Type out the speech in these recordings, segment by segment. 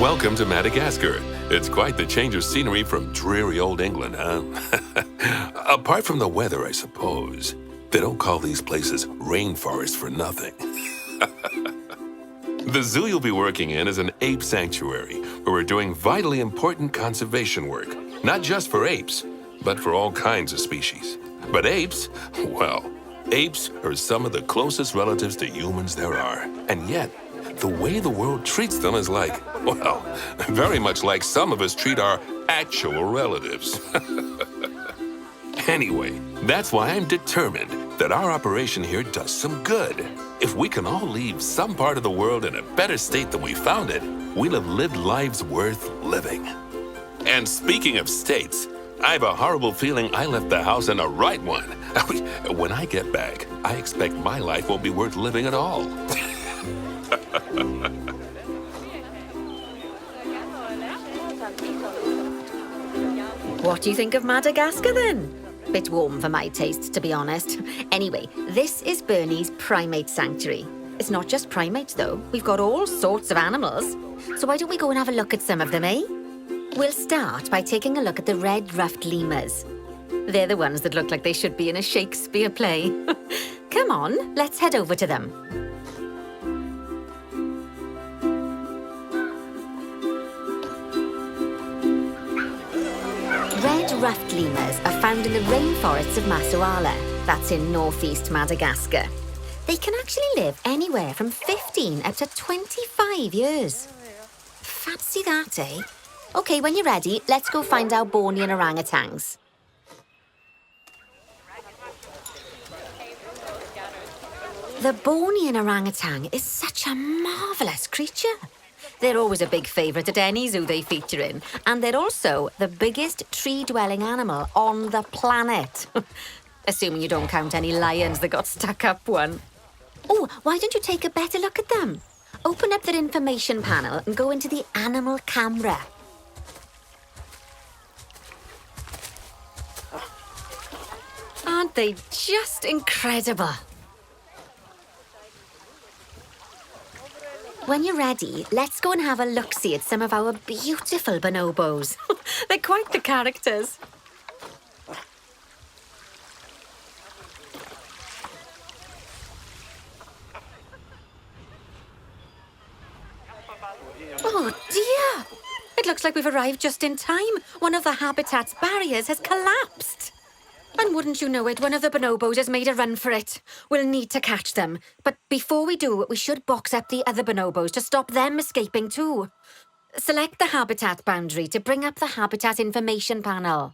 Welcome to Madagascar. It's quite the change of scenery from dreary old England, huh? Apart from the weather, I suppose. They don't call these places rainforests for nothing. The zoo you'll be working in is an ape sanctuary, where we're doing vitally important conservation work. Not just for apes, but for all kinds of species. But apes, well, apes are some of the closest relatives to humans there are. And yet, the way the world treats them is like, well, very much like some of us treat our actual relatives. Anyway, that's why I'm determined that our operation here does some good. If we can all leave some part of the world in a better state than we found it, we'll have lived lives worth living. And speaking of states, I have a horrible feeling I left the house in the right one. When I get back, I expect my life won't be worth living at all. What do you think of Madagascar, then? Bit warm for my taste, to be honest. Anyway, this is Bernie's primate sanctuary. It's not just primates, though. We've got all sorts of animals. So why don't we go and have a look at some of them, eh? We'll start by taking a look at the red-ruffed lemurs. They're the ones that look like they should be in a Shakespeare play. Come on, let's head over to them. Red-ruffed lemurs are found in the rainforests of Massoala. That's in northeast Madagascar. They can actually live anywhere from 15 up to 25 years. Fancy that, eh? Okay, when you're ready, let's go find our Bornean orangutans. The Bornean orangutan is such a marvellous creature. They're always a big favourite at any zoo they feature in, and they're also the biggest tree-dwelling animal on the planet. Assuming you don't count any lions that got stuck up one. Oh, why don't you take a better look at them? Open up their information panel and go into the animal camera. Aren't they just incredible? When you're ready, let's go and have a look-see at some of our beautiful bonobos. They're quite the characters. Oh dear! It looks like we've arrived just in time. One of the habitat's barriers has collapsed. And wouldn't you know it, one of the bonobos has made a run for it. We'll need to catch them. But before we do, we should box up the other bonobos to stop them escaping too. Select the habitat boundary to bring up the habitat information panel.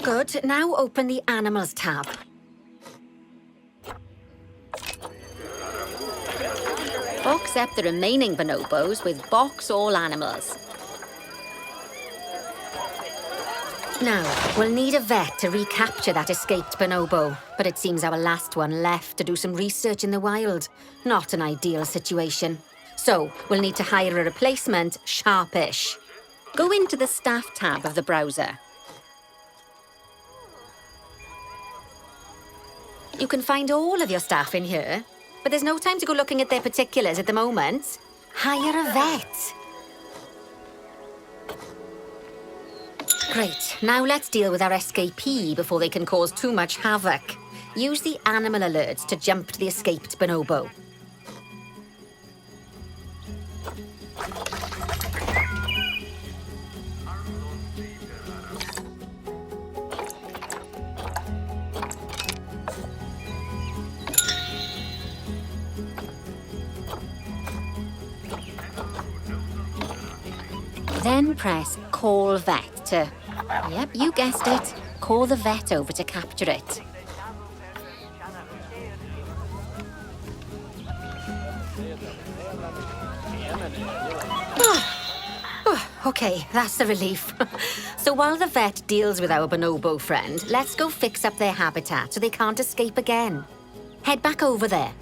Good. Now open the Animals tab. Box up the remaining bonobos with Box All Animals. Now, we'll need a vet to recapture that escaped bonobo, but it seems our last one left to do some research in the wild. Not an ideal situation. So, we'll need to hire a replacement sharpish. Go into the Staff tab of the browser. You can find all of your staff in here, but there's no time to go looking at their particulars at the moment. Hire a vet. Great, now let's deal with our escapee before they can cause too much havoc. Use the animal alerts to jump to the escaped bonobo. Then press Call Vet to... Yep, you guessed it. Call the vet over to capture it. Okay, that's the relief. So while the vet deals with our bonobo friend, let's go fix up their habitat so they can't escape again. Head back over there.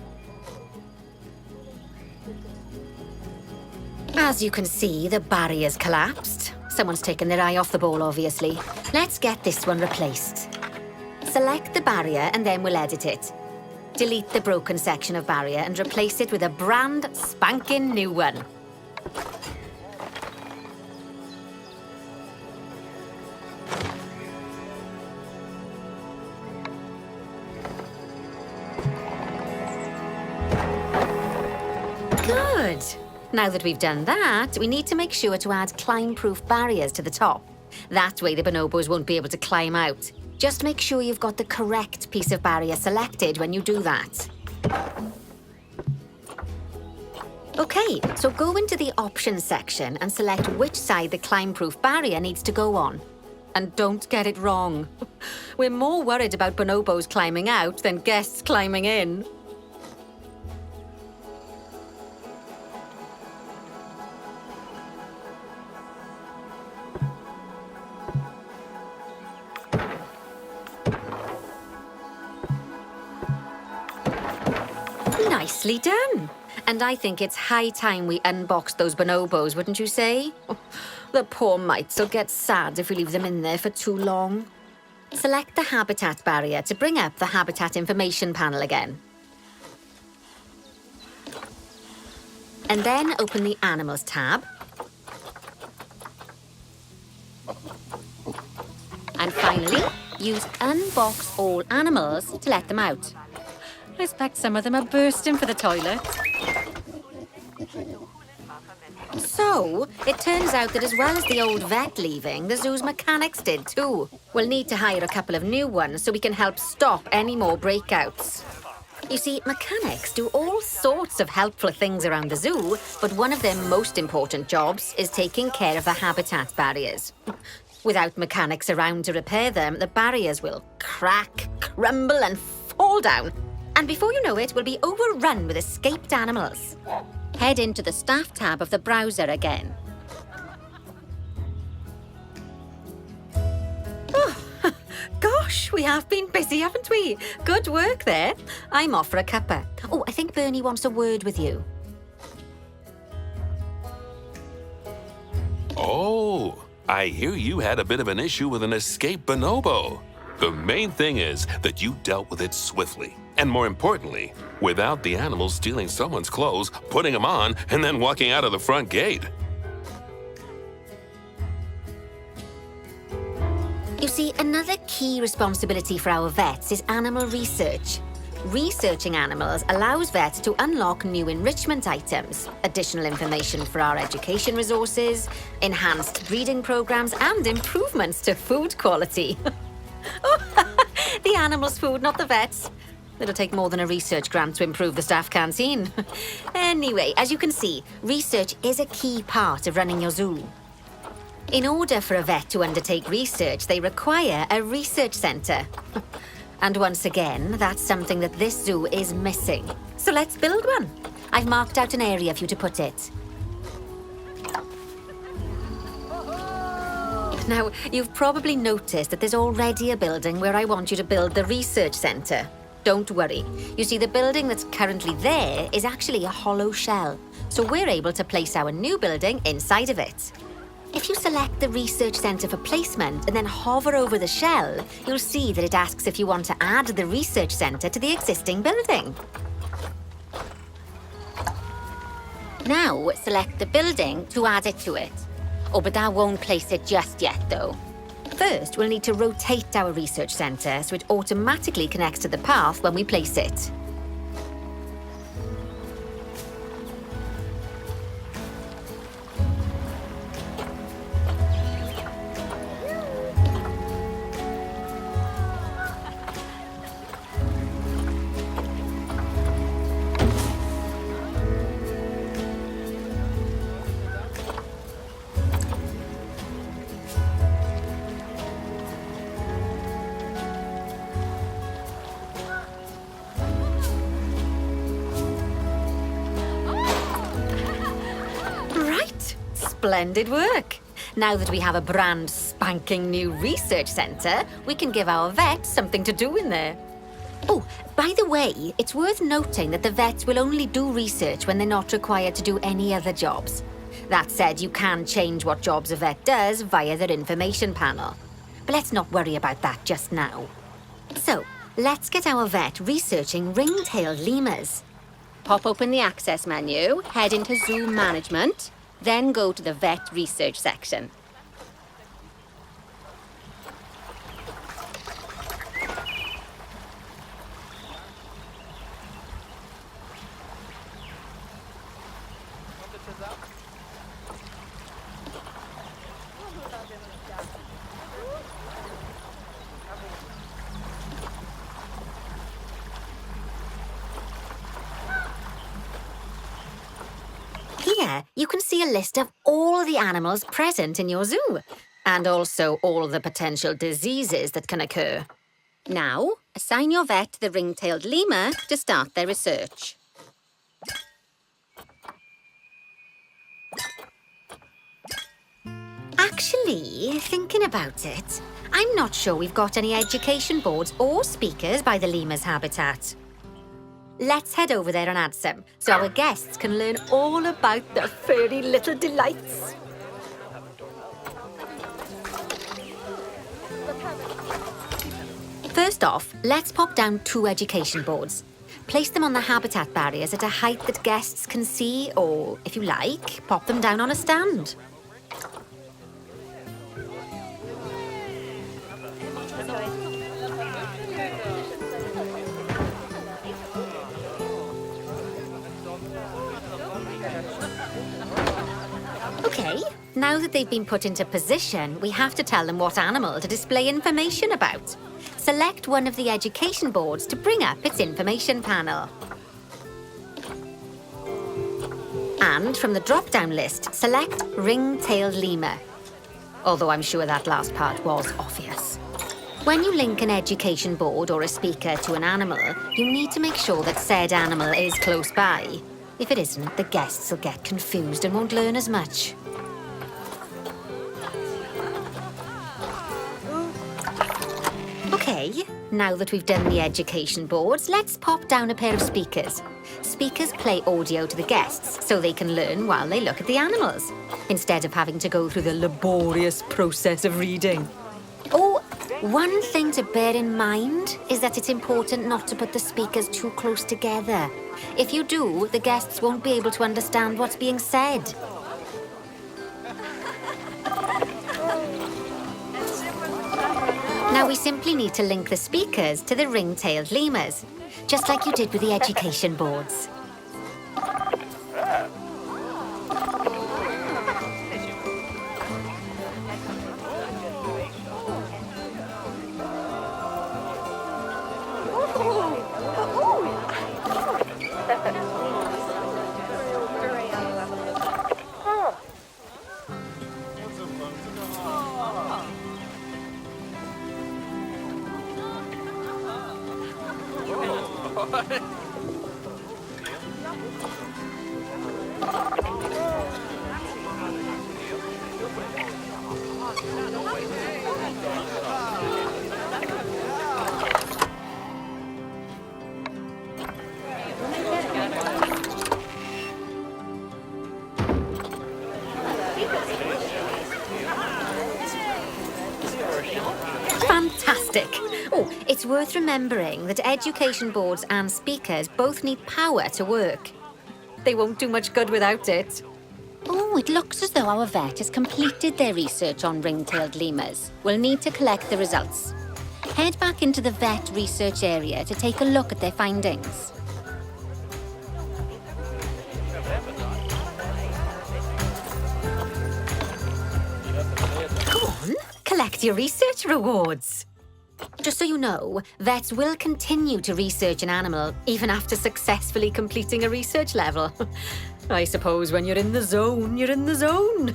As you can see, the barrier's collapsed. Someone's taken their eye off the ball, obviously. Let's get this one replaced. Select the barrier and then we'll edit it. Delete the broken section of barrier and replace it with a brand spanking new one. Good. Now that we've done that, we need to make sure to add climb-proof barriers to the top. That way the bonobos won't be able to climb out. Just make sure you've got the correct piece of barrier selected when you do that. Okay, so go into the options section and select which side the climb-proof barrier needs to go on. And don't get it wrong. We're more worried about bonobos climbing out than guests climbing in. Nicely done. And I think it's high time we unboxed those bonobos, wouldn't you say? The poor mites will get sad if we leave them in there for too long. Select the habitat barrier to bring up the habitat information panel again. And then open the Animals tab. And finally, use Unbox All Animals to let them out. I expect some of them are bursting for the toilet. So, it turns out that as well as the old vet leaving, the zoo's mechanics did too. We'll need to hire a couple of new ones so we can help stop any more breakouts. You see, mechanics do all sorts of helpful things around the zoo, but one of their most important jobs is taking care of the habitat barriers. Without mechanics around to repair them, the barriers will crack, crumble and fall down. And before you know it, we'll be overrun with escaped animals. Head into the Staff tab of the browser again. Oh, gosh, we have been busy, haven't we? Good work there. I'm off for a cuppa. Oh, I think Bernie wants a word with you. Oh, I hear you had a bit of an issue with an escaped bonobo. The main thing is that you dealt with it swiftly. And more importantly, without the animals stealing someone's clothes, putting them on, and then walking out of the front gate. You see, another key responsibility for our vets is animal research. Researching animals allows vets to unlock new enrichment items, additional information for our education resources, enhanced breeding programs, and improvements to food quality. Oh, the animals' food, not the vets. It'll take more than a research grant to improve the staff canteen. Anyway, as you can see, research is a key part of running your zoo. In order for a vet to undertake research, they require a research centre. And once again, that's something that this zoo is missing. So let's build one. I've marked out an area for you to put it. Now, you've probably noticed that there's already a building where I want you to build the research centre. Don't worry. You see, the building that's currently there is actually a hollow shell, so we're able to place our new building inside of it. If you select the research centre for placement and then hover over the shell, you'll see that it asks if you want to add the research centre to the existing building. Now, select the building to add it to it. Oh, but that won't place it just yet, though. First, we'll need to rotate our research centre so it automatically connects to the path when we place it. Splendid work. Now that we have a brand spanking new research centre, we can give our vets something to do in there. Oh, by the way, it's worth noting that the vets will only do research when they're not required to do any other jobs. That said, you can change what jobs a vet does via their information panel. But let's not worry about that just now. So, let's get our vet researching ring-tailed lemurs. Pop open the access menu, head into zoo management, then go to the vet research section. Here, you can see a list of all the animals present in your zoo, and also all the potential diseases that can occur. Now, assign your vet the ring-tailed lemur to start their research. Actually, thinking about it, I'm not sure we've got any education boards or speakers by the lemur's habitat. Let's head over there and add some, so our guests can learn all about the furry little delights. First off, let's pop down 2 education boards. Place them on the habitat barriers at a height that guests can see, or, if you like, pop them down on a stand. Okay, now that they've been put into position, we have to tell them what animal to display information about. Select one of the education boards to bring up its information panel. And from the drop-down list, select ring-tailed lemur. Although I'm sure that last part was obvious. When you link an education board or a speaker to an animal, you need to make sure that said animal is close by. If it isn't, the guests will get confused and won't learn as much. Okay, now that we've done the education boards, let's pop down a pair of speakers. Speakers play audio to the guests so they can learn while they look at the animals, instead of having to go through the laborious process of reading. Oh, one thing to bear in mind is that it's important not to put the speakers too close together. If you do, the guests won't be able to understand what's being said. Now we simply need to link the speakers to the ring-tailed lemurs, just like you did with the education boards. Fantastic! Oh, it's worth remembering that education boards and speakers both need power to work. They won't do much good without it. Oh, it looks as though our vet has completed their research on ring-tailed lemurs. We'll need to collect the results. Head back into the vet research area to take a look at their findings. Come on, collect your research rewards. Just so you know, vets will continue to research an animal even after successfully completing a research level. I suppose when you're in the zone, you're in the zone.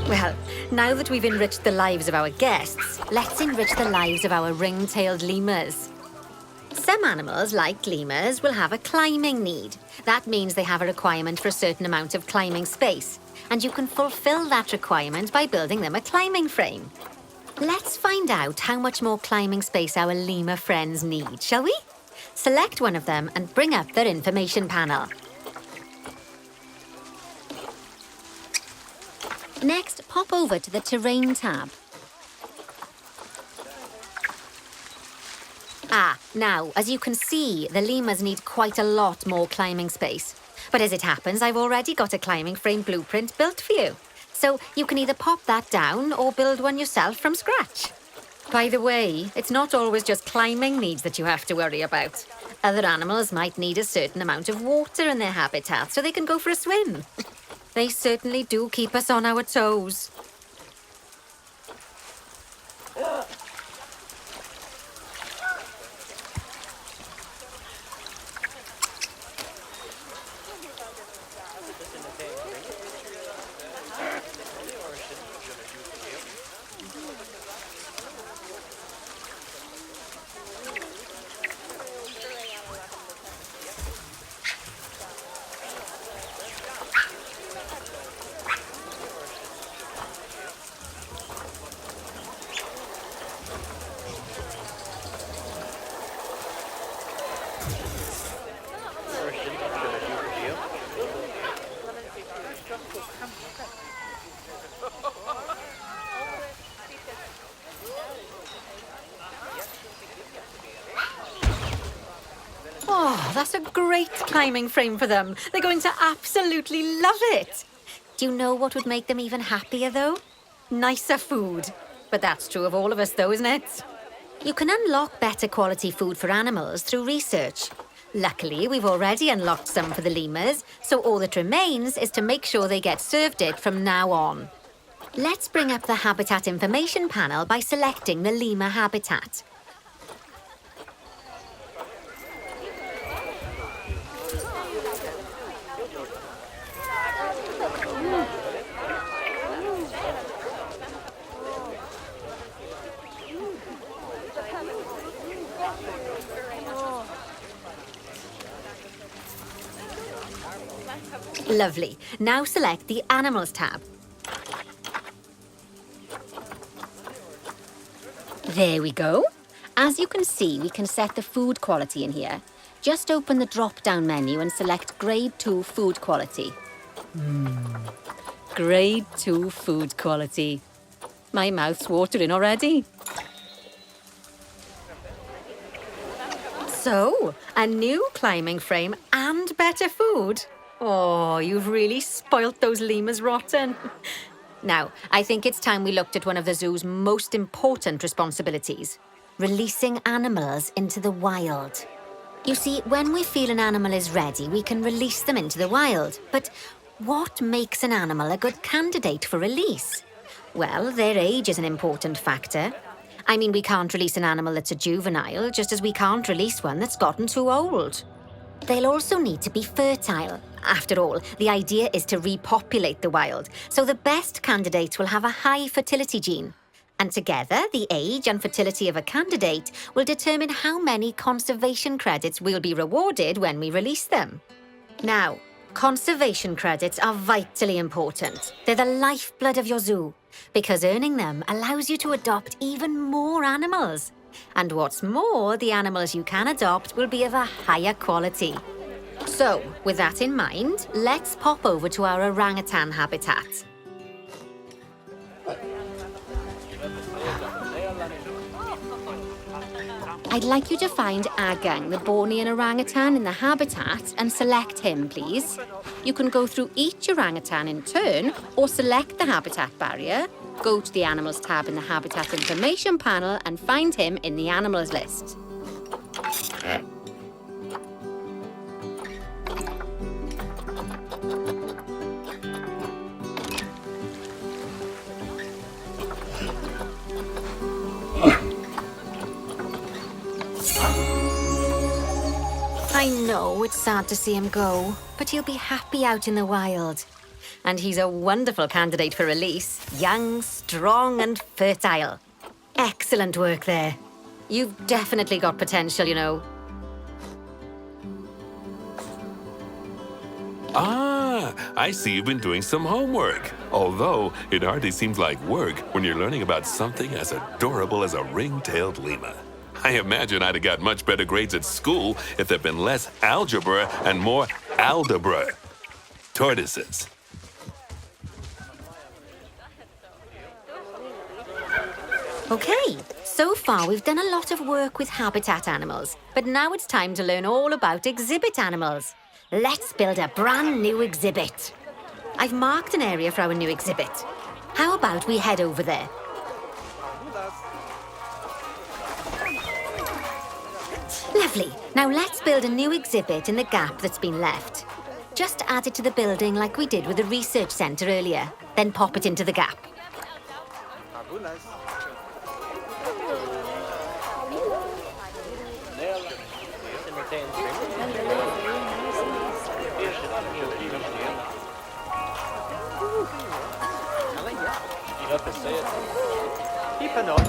Well, now that we've enriched the lives of our guests, let's enrich the lives of our ring-tailed lemurs. Some animals, like lemurs, will have a climbing need. That means they have a requirement for a certain amount of climbing space, and you can fulfill that requirement by building them a climbing frame. Let's find out how much more climbing space our lemur friends need, shall we? Select one of them and bring up their information panel. Next, pop over to the Terrain tab. Now, as you can see, the lemurs need quite a lot more climbing space. But as it happens, I've already got a climbing frame blueprint built for you. So you can either pop that down or build one yourself from scratch. By the way, it's not always just climbing needs that you have to worry about. Other animals might need a certain amount of water in their habitat so they can go for a swim. They certainly do keep us on our toes. Oh, that's a great climbing frame for them. They're going to absolutely love it. Do you know what would make them even happier, though? Nicer food. But that's true of all of us, though, isn't it? You can unlock better quality food for animals through research. Luckily, we've already unlocked some for the lemurs, so all that remains is to make sure they get served it from now on. Let's bring up the habitat information panel by selecting the lemur habitat. Lovely. Now select the Animals tab. There we go. As you can see, we can set the food quality in here. Just open the drop-down menu and select Grade 2 Food Quality. Grade 2 Food Quality. My mouth's watering already. So, a new climbing frame and better food. Oh, you've really spoilt those lemurs rotten. Now, I think it's time we looked at one of the zoo's most important responsibilities, releasing animals into the wild. You see, when we feel an animal is ready, we can release them into the wild. But what makes an animal a good candidate for release? Well, their age is an important factor. I mean, we can't release an animal that's a juvenile, just as we can't release one that's gotten too old. They'll also need to be fertile. After all, the idea is to repopulate the wild, so the best candidates will have a high fertility gene. And together, the age and fertility of a candidate will determine how many conservation credits we'll be rewarded when we release them. Now, conservation credits are vitally important. They're the lifeblood of your zoo, because earning them allows you to adopt even more animals. And what's more, the animals you can adopt will be of a higher quality. So, with that in mind, let's pop over to our orangutan habitat. I'd like you to find Agang, the Bornean orangutan, in the habitat and select him, please. You can go through each orangutan in turn or select the habitat barrier, go to the Animals tab in the Habitat Information panel and find him in the Animals list. I know it's sad to see him go, but he'll be happy out in the wild. And he's a wonderful candidate for release. Young, strong and fertile. Excellent work there. You've definitely got potential, you know. Ah, I see you've been doing some homework. Although it hardly seems like work when you're learning about something as adorable as a ring-tailed lemur. I imagine I'd have got much better grades at school if there'd been less algebra and more aldebra. Tortoises. Okay, so far we've done a lot of work with habitat animals, but now it's time to learn all about exhibit animals. Let's build a brand new exhibit. I've marked an area for our new exhibit. How about we head over there? Lovely. Now let's build a new exhibit in the gap that's been left. Just add it to the building like we did with the research centre earlier, then pop it into the gap.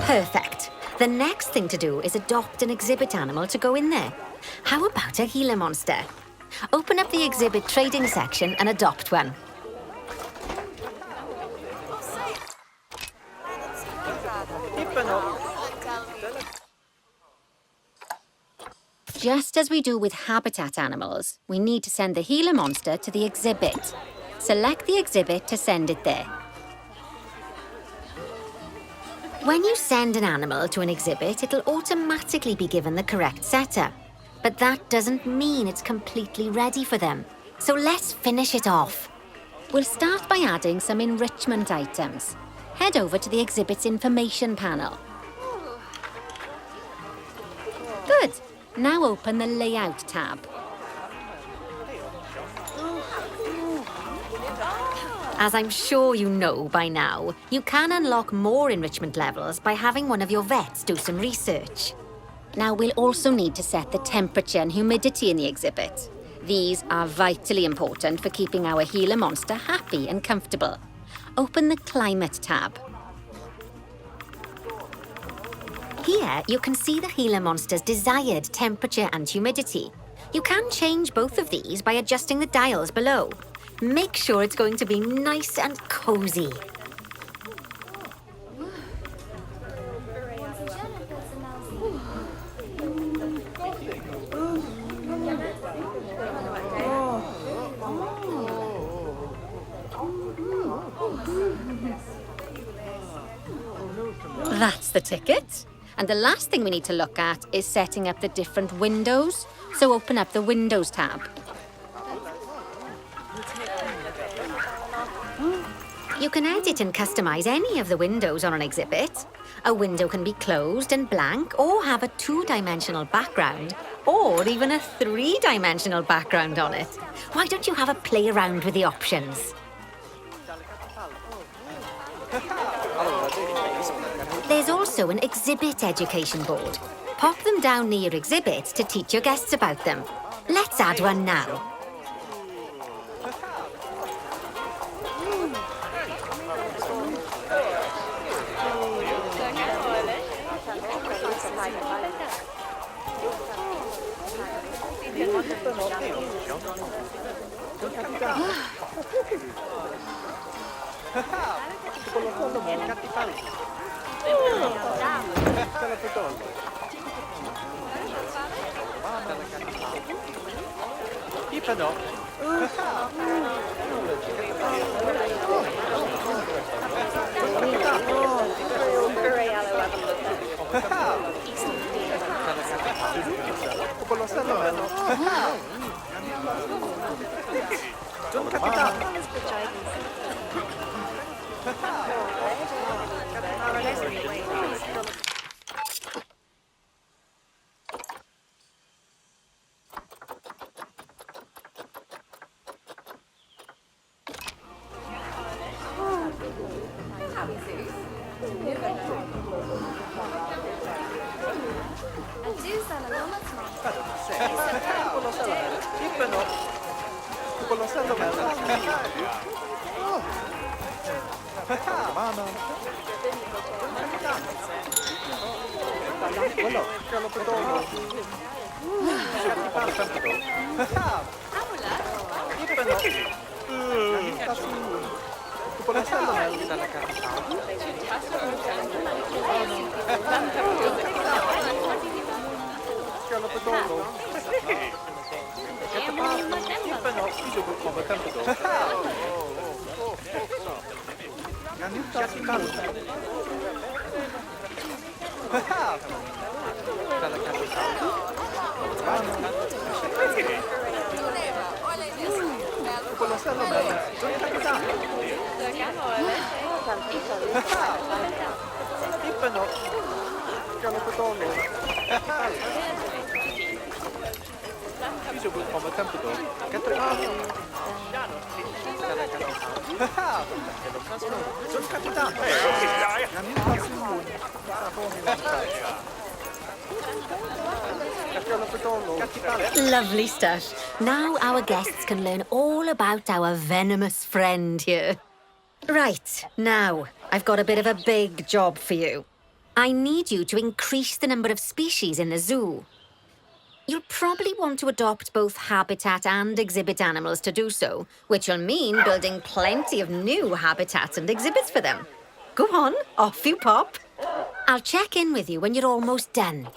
Perfect. The next thing to do is adopt an exhibit animal to go in there. How about a Gila monster? Open up the exhibit trading section and adopt one. Just as we do with habitat animals, we need to send the Gila monster to the exhibit. Select the exhibit to send it there. When you send an animal to an exhibit, it'll automatically be given the correct setup. But that doesn't mean it's completely ready for them. So let's finish it off. We'll start by adding some enrichment items. Head over to the exhibit's information panel. Good. Now open the Layout tab. As I'm sure you know by now, you can unlock more enrichment levels by having one of your vets do some research. Now we'll also need to set the temperature and humidity in the exhibit. These are vitally important for keeping our Gila monster happy and comfortable. Open the Climate tab. Here, you can see the Gila monster's desired temperature and humidity. You can change both of these by adjusting the dials below. Make sure it's going to be nice and cozy. That's the ticket. And the last thing we need to look at is setting up the different windows. So open up the Windows tab. You can edit and customize any of the windows on an exhibit. A window can be closed and blank, or have a two-dimensional background, or even a three-dimensional background on it. Why don't you have a play around with the options? There's also an exhibit education board. Pop them down near your exhibits to teach your guests about them. Let's add one now. Lovely stuff. Now our guests can learn all about our venomous friend here. Right, now, I've got a bit of a big job for you. I need you to increase the number of species in the zoo. You'll probably want to adopt both habitat and exhibit animals to do so, which will mean building plenty of new habitats and exhibits for them. Go on, off you pop. I'll check in with you when you're almost done.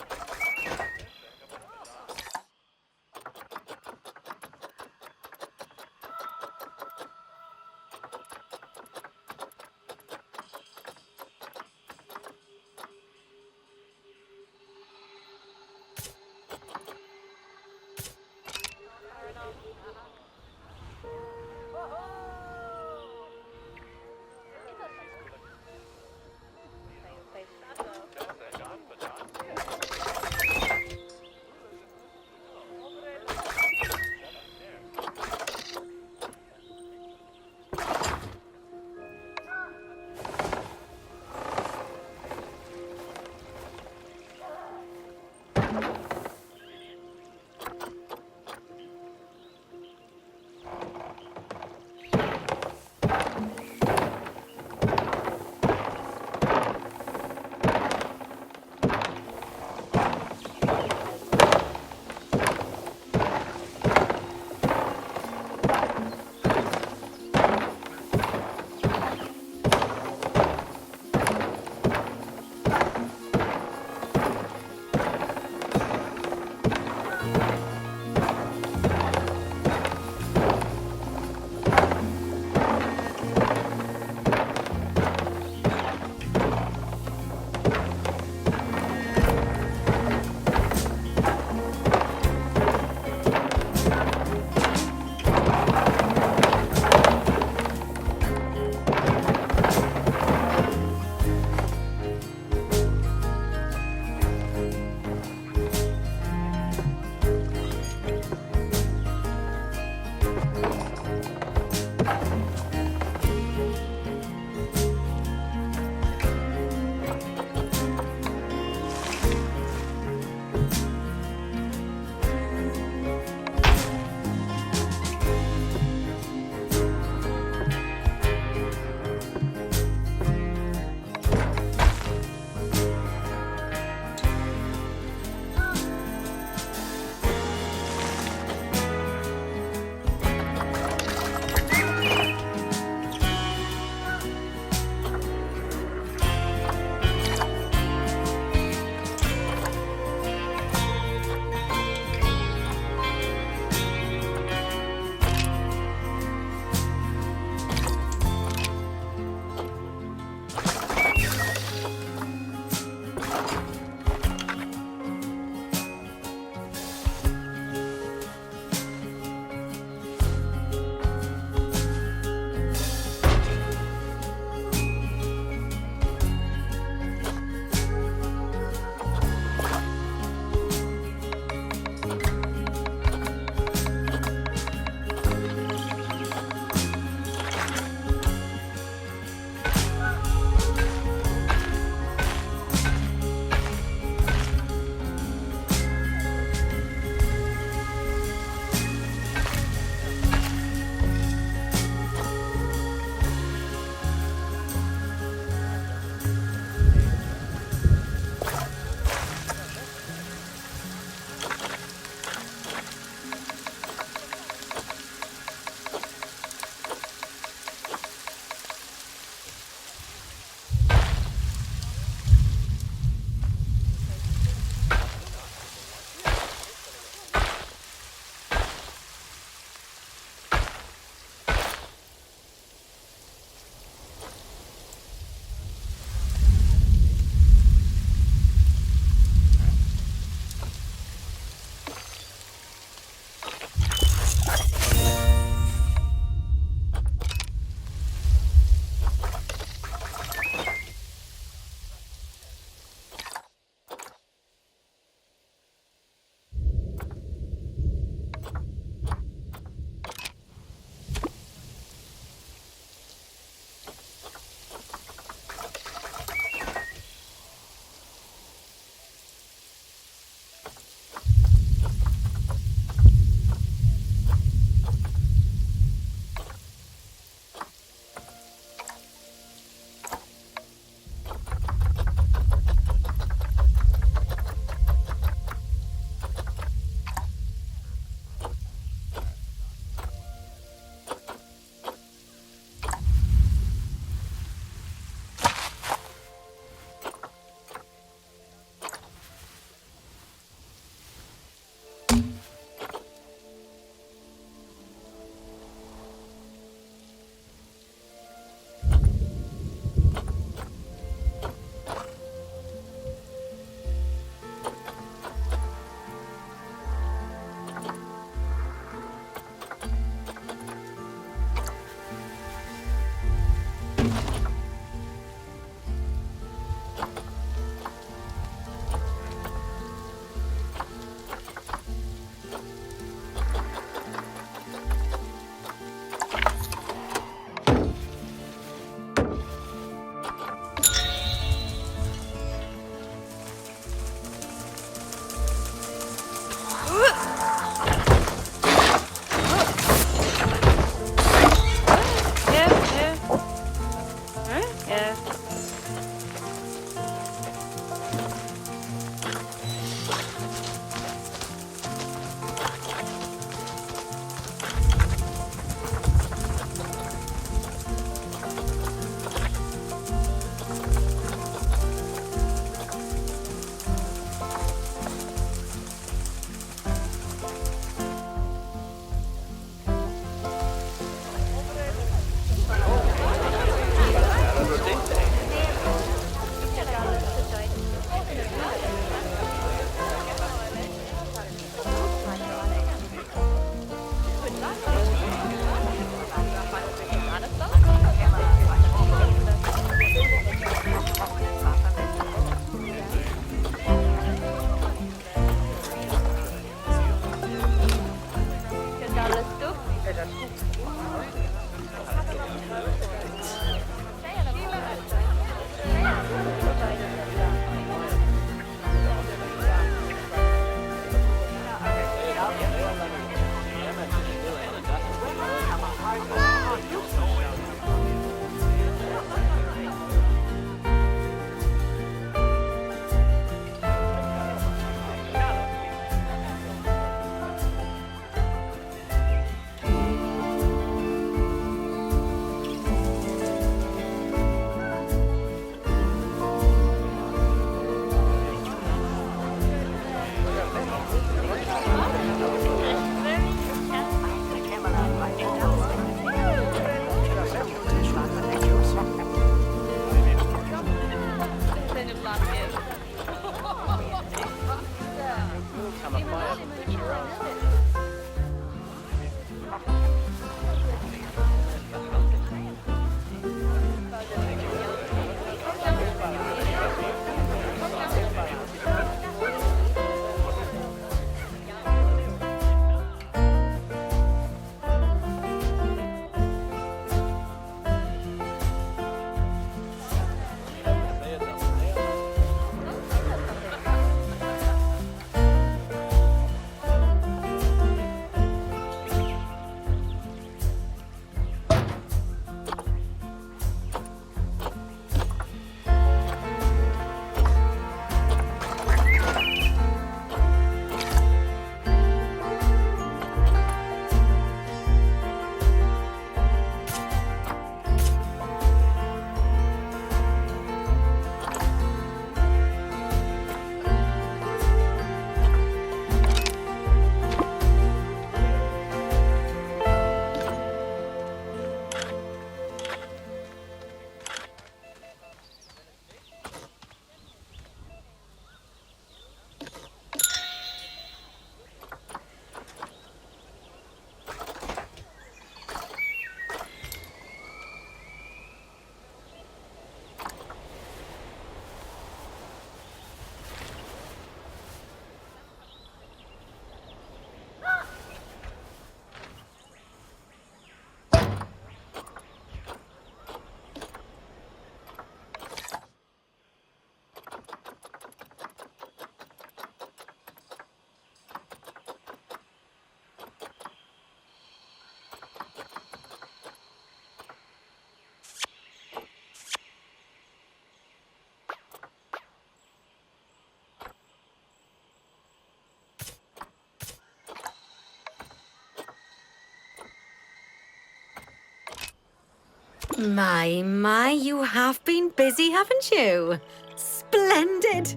My, you have been busy, haven't you? Splendid!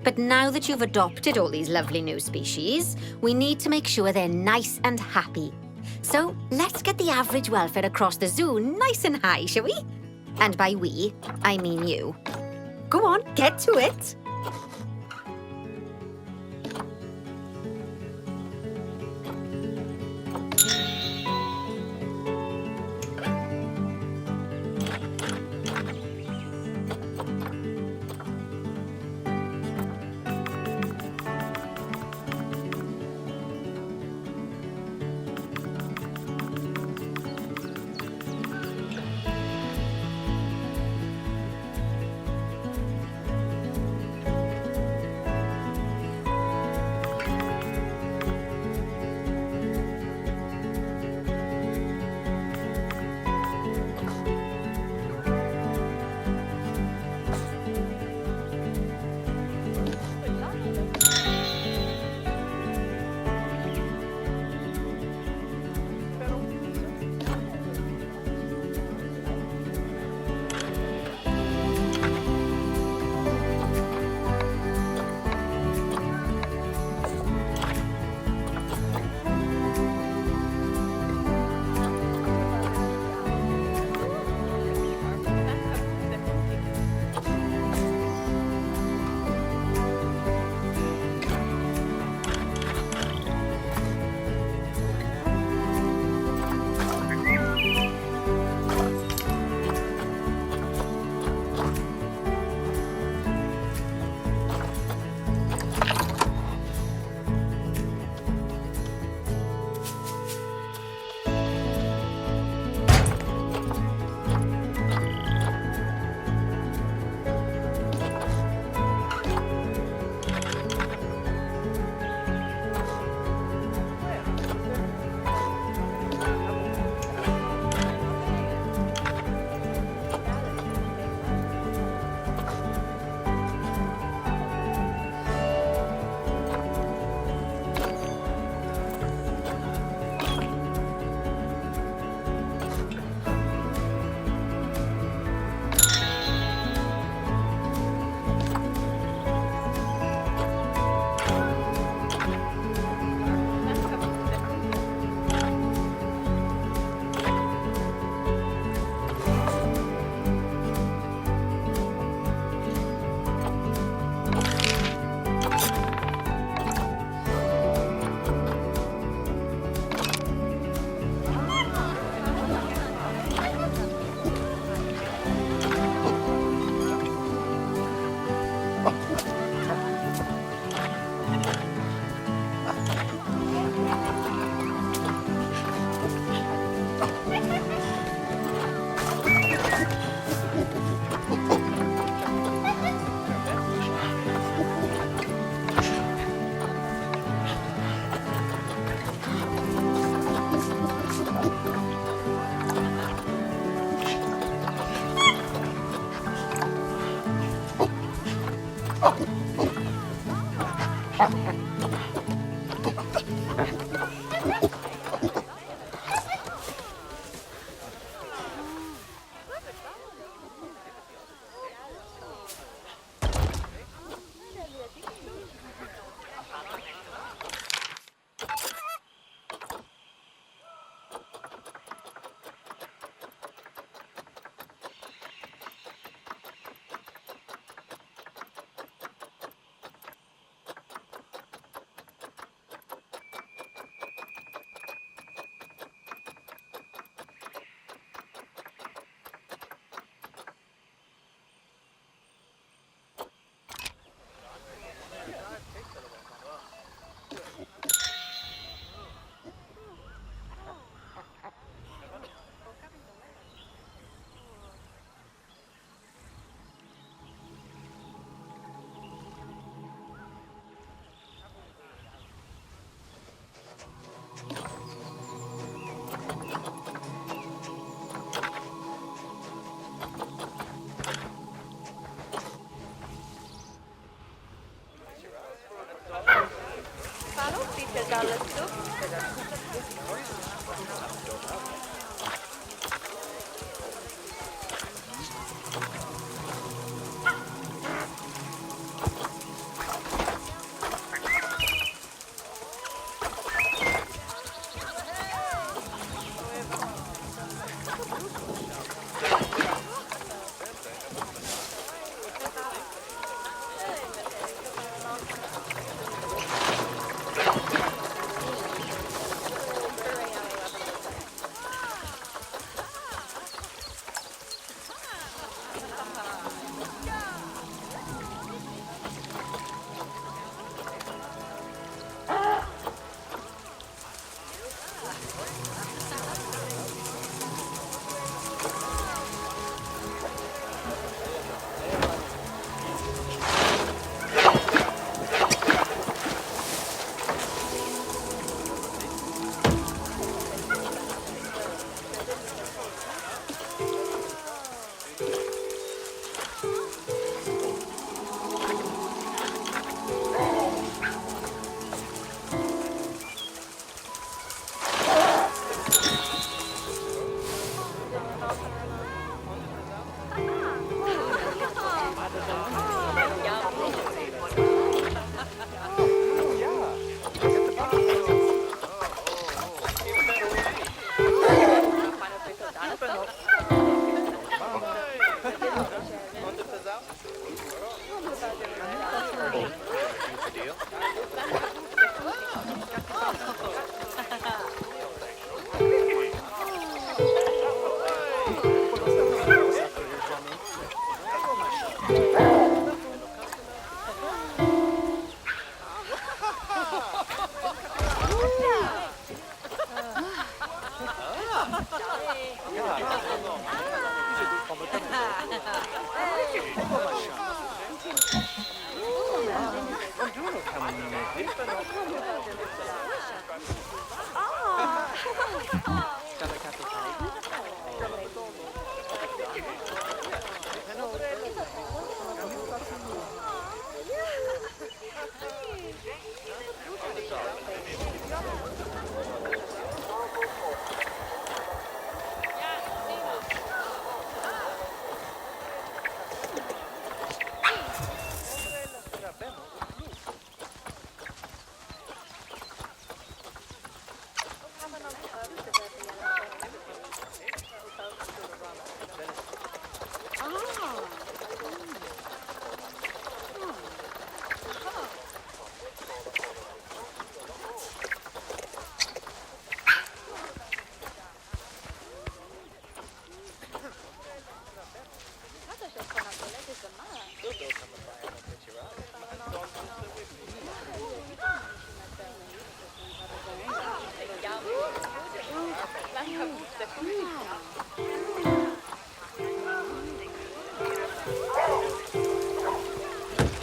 But now that you've adopted all these lovely new species, we need to make sure they're nice and happy. So let's get the average welfare across the zoo nice and high, shall we? And by we, I mean you. Go on, get to it.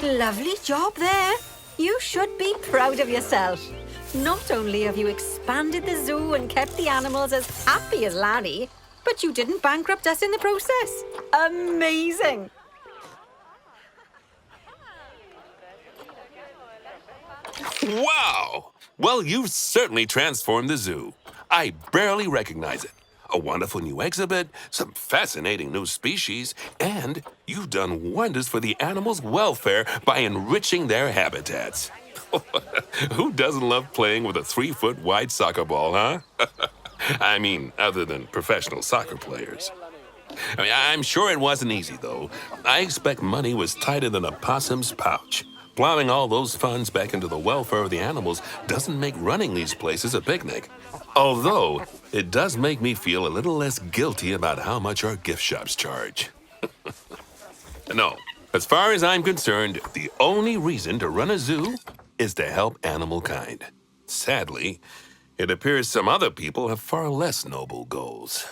Lovely job there. You should be proud of yourself. Not only have you expanded the zoo and kept the animals as happy as Larry, but you didn't bankrupt us in the process. Amazing. Wow! Well, you've certainly transformed the zoo. I barely recognize it. A wonderful new exhibit, some fascinating new species, and you've done wonders for the animals' welfare by enriching their habitats. Who doesn't love playing with a 3-foot wide soccer ball, huh? I mean, other than professional soccer players. I'm sure it wasn't easy, though. I expect money was tighter than a possum's pouch. Plowing all those funds back into the welfare of the animals doesn't make running these places a picnic. Although, it does make me feel a little less guilty about how much our gift shops charge. No, as far as I'm concerned, the only reason to run a zoo is to help animal kind. Sadly, it appears some other people have far less noble goals.